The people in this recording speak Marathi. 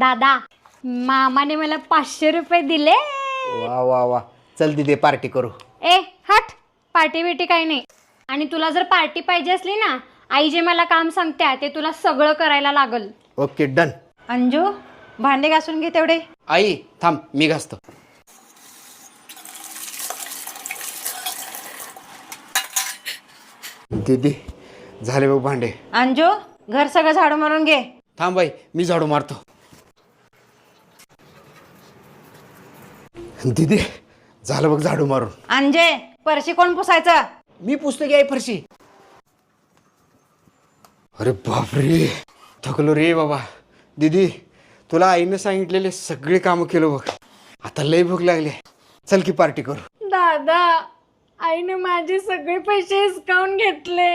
दादा मामाने मला 500 रुपये दिले. वा वा वा, चल तिथे पार्टी करू. ए हट, पार्टी बिटी काही नाही. आणि तुला जर पार्टी पाहिजे असली ना, आई जे मला काम सांगते ते तुला सगळं करायला लागल. Okay done. अंजू भांडे घासून घे तेवढे. आई थांब, मी घासतो. दीदी झाले बघ भांडे. अंजू घर सगळं झाडू मारून घे. थांब बाई, मी झाडू मारतो. दीदी झालं बघ झाडू मारून. अंजे परशी कोण पुसायचं? मी पुस्तकी आहे फरशी. अरे बापरे, थकलो रे बाबा. दीदी तुला आईनं सांगितलेले सगळे कामं केलो बघ. आता लय भूक लागली. चल की पार्टी करू. दादा आईने माझे सगळे पैसे हिसकावून घेतले.